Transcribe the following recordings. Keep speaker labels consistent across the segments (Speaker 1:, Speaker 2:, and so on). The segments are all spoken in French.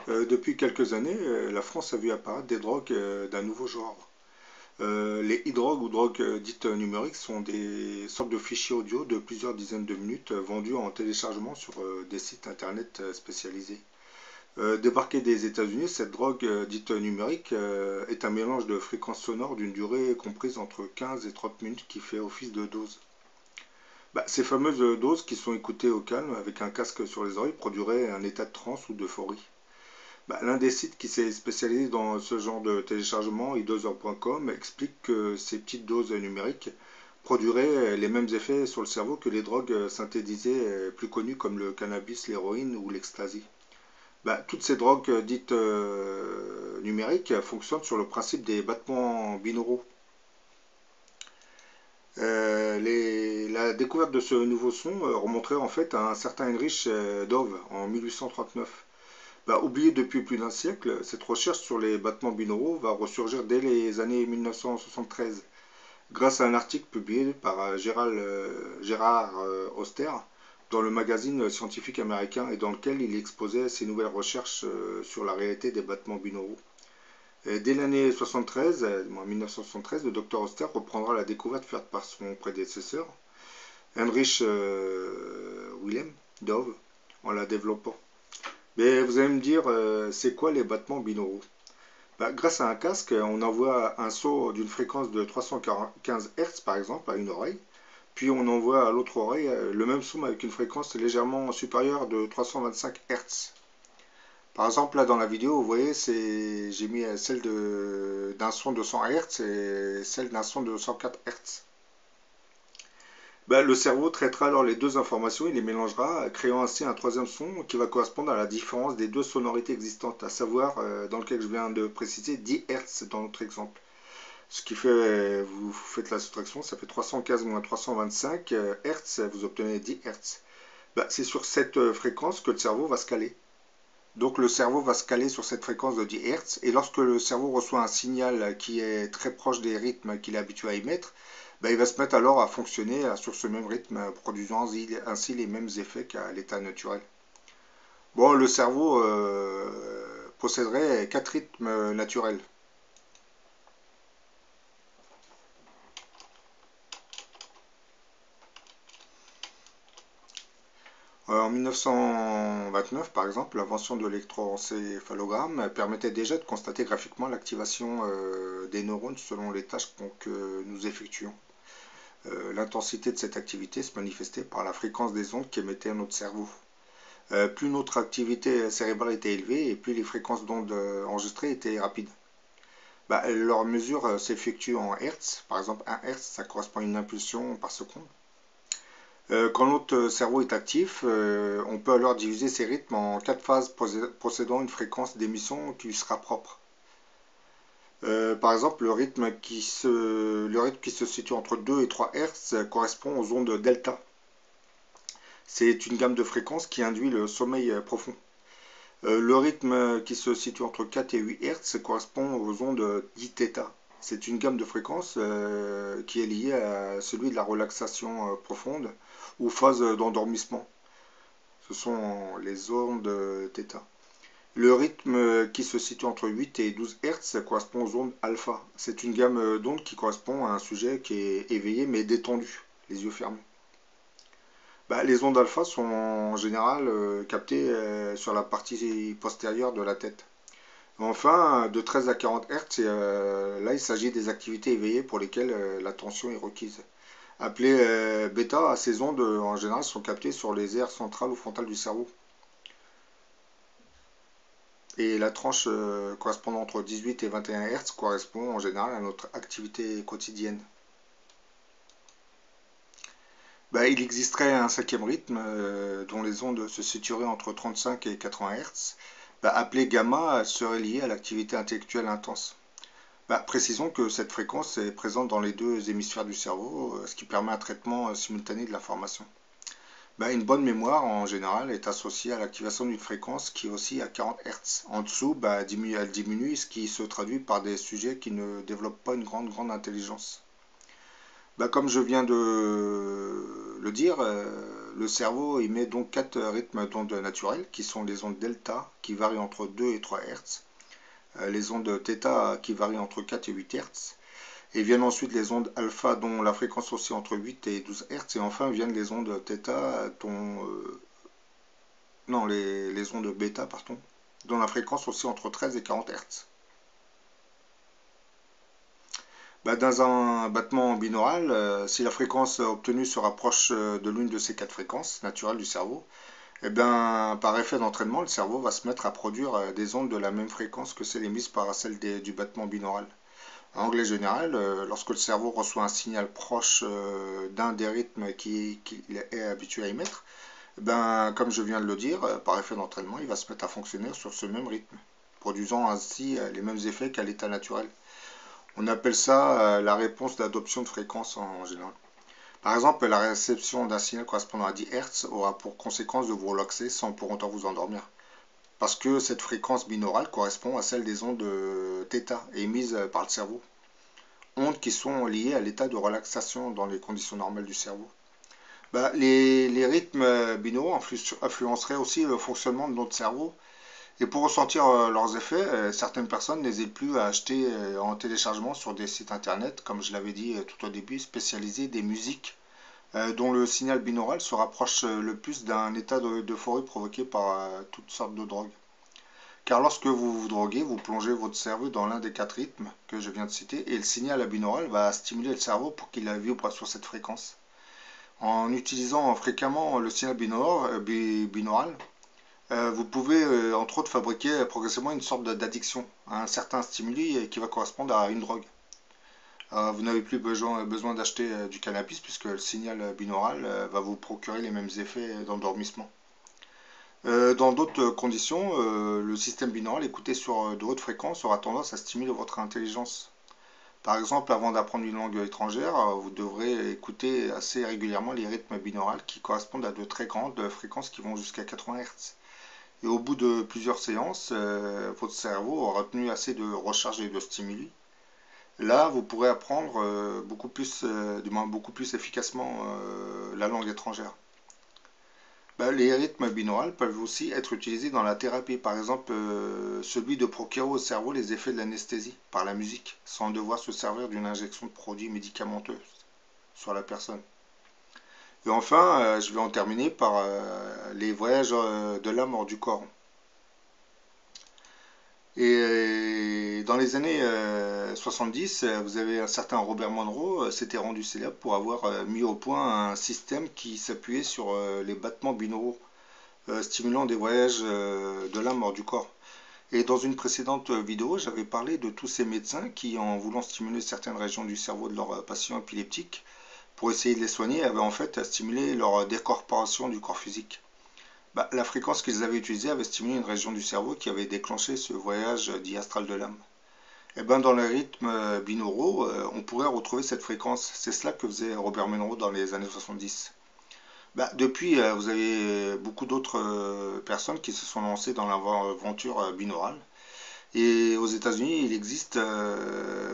Speaker 1: Depuis quelques années, la France a vu apparaître des drogues d'un nouveau genre. Les e-drogues ou drogues dites numériques sont des sortes de fichiers audio de plusieurs dizaines de minutes vendus en téléchargement sur des sites internet spécialisés. Débarquée des États-Unis, cette drogue dite numérique est un mélange de fréquences sonores d'une durée comprise entre 15 et 30 minutes qui fait office de dose. Ces fameuses doses qui sont écoutées au calme avec un casque sur les oreilles produiraient un état de transe ou d'euphorie. L'un des sites qui s'est spécialisé dans ce genre de téléchargement, eDozer.com, explique que ces petites doses numériques produiraient les mêmes effets sur le cerveau que les drogues synthétisées plus connues comme le cannabis, l'héroïne ou l'ecstasy. Toutes ces drogues dites numériques fonctionnent sur le principe des battements binauraux. La découverte de ce nouveau son remonterait en fait à un certain Heinrich Dove en 1839. Oubliée depuis plus d'un siècle, cette recherche sur les battements binauraux va ressurgir dès les années 1973, grâce à un article publié par Gérard Oster dans le magazine scientifique américain et dans lequel il exposait ses nouvelles recherches sur la réalité des battements binauraux. Et dès l'année 73, en 1973, le docteur Oster reprendra la découverte faite par son prédécesseur, Heinrich Wilhelm Dove, en la développant. Mais vous allez me dire, c'est quoi les battements binauraux? Grâce à un casque, on envoie un saut d'une fréquence de 315 Hz par exemple à une oreille, puis on envoie à l'autre oreille le même son avec une fréquence légèrement supérieure de 325 Hz. Par exemple, là dans la vidéo, vous voyez, j'ai mis celle d'un son de 100 Hz et celle d'un son de 104 Hz. Le cerveau traitera alors les deux informations et les mélangera, créant ainsi un troisième son qui va correspondre à la différence des deux sonorités existantes, à savoir, dans lequel je viens de préciser, 10 Hz dans notre exemple. Ce qui fait, vous faites la soustraction, ça fait 315 moins 325 Hz, vous obtenez 10 Hz. C'est sur cette fréquence que le cerveau va se caler. Donc le cerveau va se caler sur cette fréquence de 10 Hz, et lorsque le cerveau reçoit un signal qui est très proche des rythmes qu'il est habitué à émettre, il va se mettre alors à fonctionner sur ce même rythme, produisant ainsi les mêmes effets qu'à l'état naturel. Bon, le cerveau posséderait 4 rythmes naturels. En 1929, par exemple, l'invention de l'électroencéphalogramme permettait déjà de constater graphiquement l'activation des neurones selon les tâches que nous effectuons. L'intensité de cette activité se manifestait par la fréquence des ondes qu'émettait notre cerveau. Plus notre activité cérébrale était élevée et plus les fréquences d'ondes enregistrées étaient rapides. Leur mesure s'effectue en Hertz. Par exemple, 1 Hertz, ça correspond à une impulsion par seconde. Quand notre cerveau est actif, on peut alors diviser ces rythmes en 4 phases possédant une fréquence d'émission qui lui sera propre. Par exemple, le rythme qui se situe entre 2 et 3 Hz correspond aux ondes delta. C'est une gamme de fréquences qui induit le sommeil profond. Le rythme qui se situe entre 4 et 8 Hz correspond aux ondes dθ. C'est une gamme de fréquences qui est liée à celui de la relaxation profonde ou phase d'endormissement. Ce sont les ondes θ. Le rythme qui se situe entre 8 et 12 Hz correspond aux ondes alpha. C'est une gamme d'ondes qui correspond à un sujet qui est éveillé mais détendu, les yeux fermés. Les ondes alpha sont en général captées sur la partie postérieure de la tête. Enfin, de 13 à 40 Hz, là il s'agit des activités éveillées pour lesquelles l'attention est requise. Appelées bêta, ces ondes en général sont captées sur les aires centrales ou frontales du cerveau. Et la tranche correspondant entre 18 et 21 Hz correspond en général à notre activité quotidienne. Il existerait un cinquième rythme dont les ondes se situeraient entre 35 et 80 Hz, appelé gamma, serait lié à l'activité intellectuelle intense. Précisons que cette fréquence est présente dans les deux hémisphères du cerveau, ce qui permet un traitement simultané de l'information. Une bonne mémoire, en général, est associée à l'activation d'une fréquence qui oscille à 40 Hz. En dessous, elle diminue, ce qui se traduit par des sujets qui ne développent pas une grande intelligence. Comme je viens de le dire, le cerveau émet donc 4 rythmes d'ondes naturelles, qui sont les ondes delta, qui varient entre 2 et 3 Hz, les ondes θ, qui varient entre 4 et 8 Hz, et viennent ensuite les ondes alpha, dont la fréquence oscille entre 8 et 12 Hz, et enfin viennent les ondes θ, dont, non, les ondes bêta, pardon, dont la fréquence oscille entre 13 et 40 Hz. Dans un battement binaural, si la fréquence obtenue se rapproche de l'une de ces 4 fréquences naturelles du cerveau, eh bien, par effet d'entraînement, le cerveau va se mettre à produire des ondes de la même fréquence que celles émises par celle du battement binaural. En anglais général, lorsque le cerveau reçoit un signal proche d'un des rythmes qu'il est habitué à émettre, comme je viens de le dire, par effet d'entraînement, il va se mettre à fonctionner sur ce même rythme, produisant ainsi les mêmes effets qu'à l'état naturel. On appelle ça la réponse d'adoption de fréquence en général. Par exemple, la réception d'un signal correspondant à 10 Hz aura pour conséquence de vous relaxer sans pour autant vous endormir. Parce que cette fréquence binaurale correspond à celle des ondes θ émises par le cerveau. Ondes qui sont liées à l'état de relaxation dans les conditions normales du cerveau. Les rythmes binauraux influenceraient aussi le fonctionnement de notre cerveau. Et pour ressentir leurs effets, certaines personnes n'hésitent plus à acheter en téléchargement sur des sites internet, comme je l'avais dit tout au début, spécialisés des musiques dont le signal binaural se rapproche le plus d'un état d'euphorie provoqué par toutes sortes de drogues. Car lorsque vous vous droguez, vous plongez votre cerveau dans l'un des 4 rythmes que je viens de citer, et le signal binaural va stimuler le cerveau pour qu'il vibre sur cette fréquence. En utilisant fréquemment le signal binaural, vous pouvez entre autres fabriquer progressivement une sorte d'addiction à un certain stimuli qui va correspondre à une drogue. Vous n'avez plus besoin d'acheter du cannabis puisque le signal binaural va vous procurer les mêmes effets d'endormissement. Dans d'autres conditions, le système binaural écouté sur de hautes fréquences aura tendance à stimuler votre intelligence. Par exemple, avant d'apprendre une langue étrangère, vous devrez écouter assez régulièrement les rythmes binauraux qui correspondent à de très grandes fréquences qui vont jusqu'à 80 Hz. Et au bout de plusieurs séances, votre cerveau aura retenu assez de recharge et de stimuli. Là, vous pourrez apprendre du moins beaucoup plus efficacement la langue étrangère. Les rythmes binauraux peuvent aussi être utilisés dans la thérapie, par exemple celui de procurer au cerveau les effets de l'anesthésie par la musique, sans devoir se servir d'une injection de produits médicamenteux sur la personne. Et enfin, je vais en terminer par les voyages de l'âme hors du corps. Et dans les années 70, vous avez un certain Robert Monroe s'était rendu célèbre pour avoir mis au point un système qui s'appuyait sur les battements binauraux, stimulant des voyages de l'âme hors du corps. Et dans une précédente vidéo, j'avais parlé de tous ces médecins qui, en voulant stimuler certaines régions du cerveau de leurs patients épileptiques, pour essayer de les soigner, avaient en fait stimulé leur décorporation du corps physique. La fréquence qu'ils avaient utilisée avait stimulé une région du cerveau qui avait déclenché ce voyage dit astral de l'âme. Et dans les rythmes binauraux, on pourrait retrouver cette fréquence. C'est cela que faisait Robert Monroe dans les années 70. Depuis, vous avez beaucoup d'autres personnes qui se sont lancées dans l'aventure binaurale. Et aux États-Unis, il existe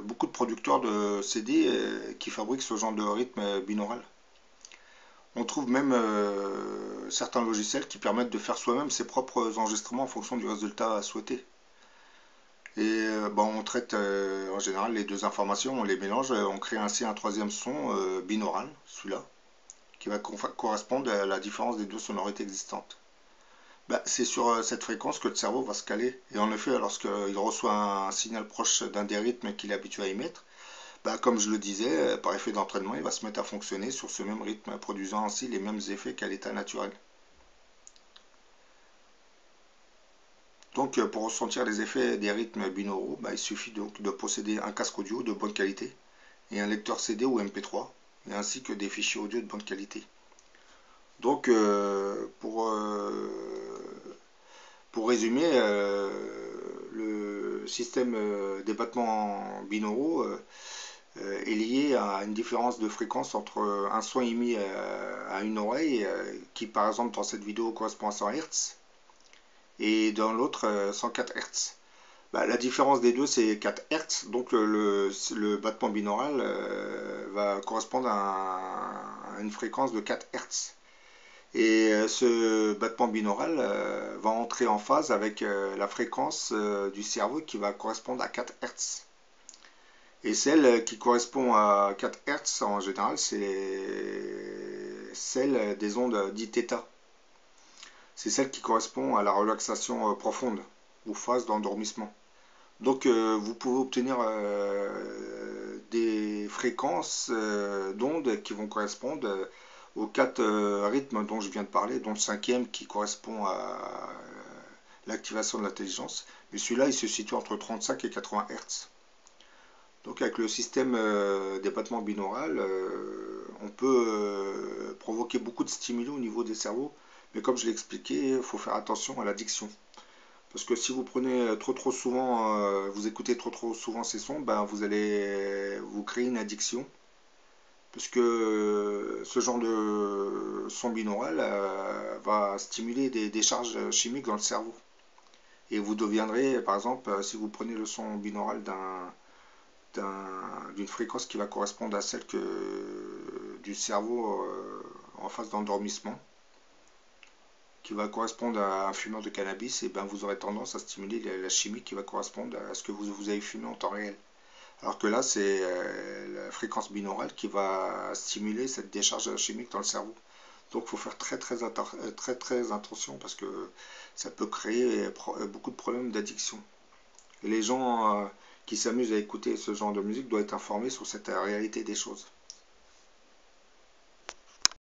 Speaker 1: beaucoup de producteurs de CD qui fabriquent ce genre de rythme binaural. On trouve même certains logiciels qui permettent de faire soi-même ses propres enregistrements en fonction du résultat souhaité. Et on traite en général les deux informations, on les mélange, on crée ainsi un troisième son binaural, celui-là, qui va correspondre à la différence des deux sonorités existantes. C'est sur cette fréquence que le cerveau va se caler. Et en effet, lorsqu'il reçoit un signal proche d'un des rythmes qu'il est habitué à émettre, comme je le disais, par effet d'entraînement, il va se mettre à fonctionner sur ce même rythme, produisant ainsi les mêmes effets qu'à l'état naturel. Donc, pour ressentir les effets des rythmes binauraux, il suffit donc de posséder un casque audio de bonne qualité et un lecteur CD ou MP3, ainsi que des fichiers audio de bonne qualité. Donc, pour résumer, le système des battements binauraux est lié à une différence de fréquence entre un son émis à une oreille, qui par exemple dans cette vidéo correspond à 100 Hz, et dans l'autre 104 Hz. La différence des deux c'est 4 Hz, donc le battement binaural va correspondre à une fréquence de 4 Hz. Et ce battement binaural va entrer en phase avec la fréquence du cerveau qui va correspondre à 4 Hertz. Et celle qui correspond à 4 Hertz en général, c'est celle des ondes dites θ. C'est celle qui correspond à la relaxation profonde ou phase d'endormissement. Donc vous pouvez obtenir des fréquences d'ondes qui vont correspondre aux quatre rythmes dont je viens de parler, dont le cinquième qui correspond à l'activation de l'intelligence. Mais celui-là, il se situe entre 35 et 80 Hz. Donc avec le système des battements binaurales, on peut provoquer beaucoup de stimuli au niveau des cerveaux. Mais comme je l'ai expliqué, il faut faire attention à l'addiction. Parce que si vous prenez trop souvent, vous écoutez trop souvent ces sons, ben vous allez vous créer une addiction. Parce que ce genre de son binaural va stimuler des décharges chimiques dans le cerveau. Et vous deviendrez, par exemple, si vous prenez le son binaural d'une fréquence qui va correspondre à celle du cerveau en phase d'endormissement, qui va correspondre à un fumeur de cannabis, et ben vous aurez tendance à stimuler la chimie qui va correspondre à ce que vous avez fumé en temps réel. Alors que là, c'est la fréquence binaurale qui va stimuler cette décharge chimique dans le cerveau. Donc il faut faire très attention parce que ça peut créer beaucoup de problèmes d'addiction. Et les gens qui s'amusent à écouter ce genre de musique doivent être informés sur cette réalité des choses.